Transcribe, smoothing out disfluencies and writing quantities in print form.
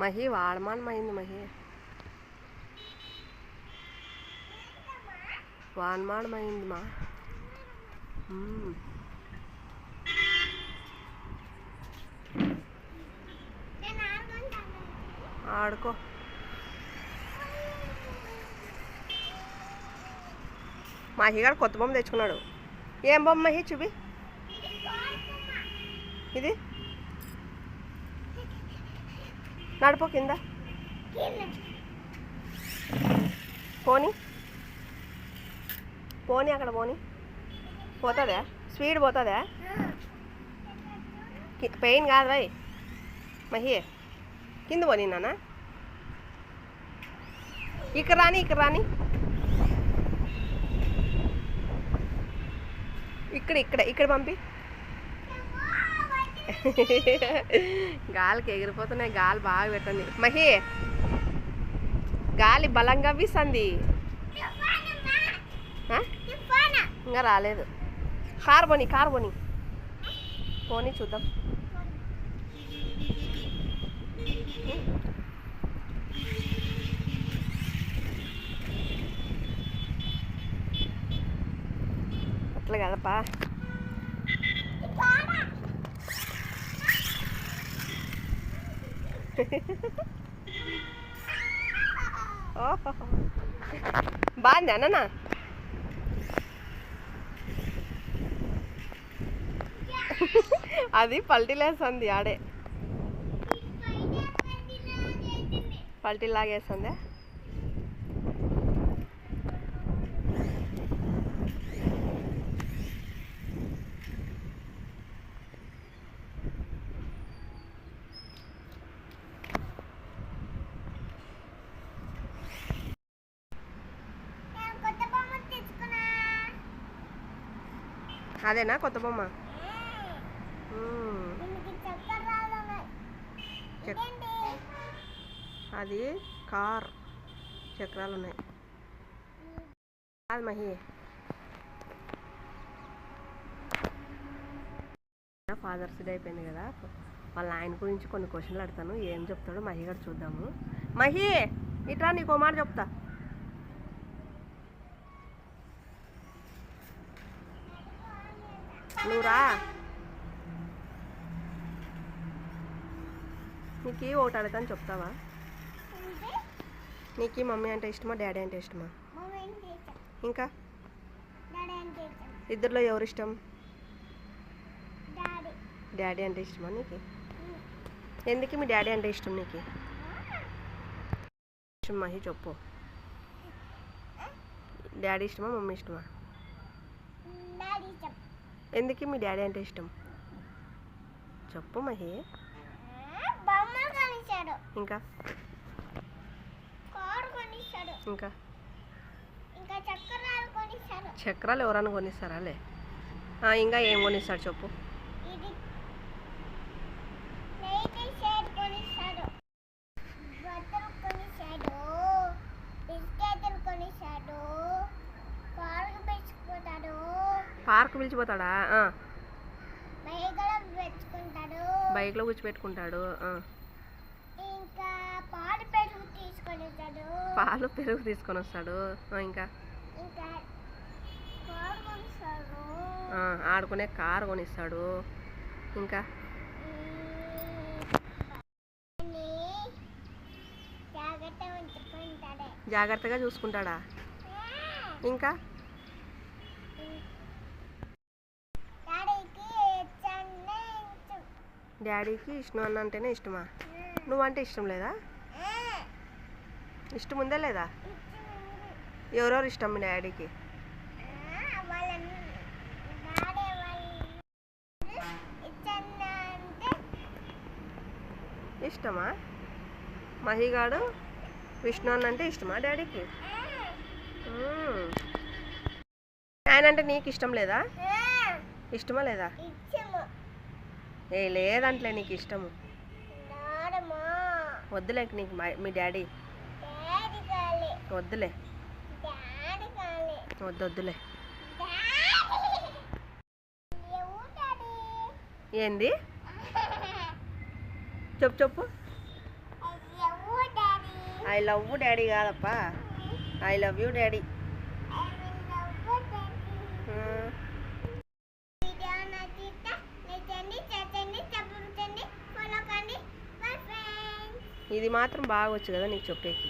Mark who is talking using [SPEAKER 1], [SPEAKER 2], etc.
[SPEAKER 1] మహి వాడమానమైంది మహి వాన్మానమైంది మా ఆడుకో మహిగాడు కొత్త బొమ్మ తెచ్చుకున్నాడు. ఏం బొమ్మ మహి చూపి. ఇది నడుపు కింద పోనీ పోనీ అక్కడ పోనీ పోతుందా స్పీడ్ పోతుందా పెయిన్ కాదు రాయ్ మహి కింద పోనీ నాన్న ఇక్కడ రాని ఇక్కడ పంపి గాలికి ఎగిరిపోతున్నాయి. గాలి బాగా పెట్టండి మహి గాలి బలంగా వీస్తుంది. ఇంకా రాలేదు. కారు పోనీ పోనీ చూద్దాం. అట్లా కదపా ఓహో బాగుంది అన్న. అది పల్టీలేస్తుంది ఆడే పల్టీలాగేస్తుంది. అదేనా కొత్త బొమ్మ? అది కార్ చక్రాలు ఉన్నాయి. అది మహి ఫాదర్స్ డే అయిపోయింది కదా, వాళ్ళ ఆయన గురించి కొన్ని క్వశ్చన్లు అడతాను. ఏం చెప్తాడో మహి గారు చూద్దాము. మహి ఇట్లా నీకో మాట చెప్తా. నువ్వురా. నీకు ఒకటి అడతాను చెప్తావా? నీకు మమ్మీ అంటే ఇష్టమా డాడీ అంటే ఇష్టమా? ఇంకా ఇద్దరిలో ఎవరు ఇష్టం? డాడీ అంటే ఇష్టమా నీకు? ఎందుకు మీ డాడీ అంటే ఇష్టం నీకు? మహి చెప్పు. డాడీ ఇష్టమా మమ్మీ ఇష్టమా? ఎందుకు మీ డాడీ అంటే ఇష్టం చెప్పు మహి. ఇంకా ఇంకా చక్రాలు ఎవరన్నా కొనిస్తారా? లే ఇంకా ఏం కొనిస్తాడు చెప్పు. పార్క్ పిలిచిపోతాడా? బైక్లో కూర్చోపెట్టుకుంటాడు. పాలు పెరుగు తీసుకొని వస్తాడు. ఇంకా ఆడుకునే కారు కొనిస్తాడు. ఇంకా జాగ్రత్తగా చూసుకుంటాడా? ఇంకా డాడీకి ఇష్టం అన్న అంటేనే ఇష్టమా? నువ్వంటే ఇష్టం లేదా? ఇష్టం ఉందా లేదా? ఎవరెవరు ఇష్టం మీ డాడీకి? ఇష్టమా? మహిగాడు విష్ణు అన్న అంటే ఇష్టమా డాడీకి? ఆయన అంటే నీకు ఇష్టం లేదా? ఇష్టమా లేదా? ఏ లేదంటలే నీకు ఇష్టము. వద్దులే నీకు మీ డాడీ వద్దులే. వద్దులే. ఏంది చెప్పు. ఐ లవ్ డాడీ కాదప్పా, ఐ లవ్ యూ డాడీ. ఇది మాత్రం బాగా వచ్చు కదా నీకు చెప్పేకి.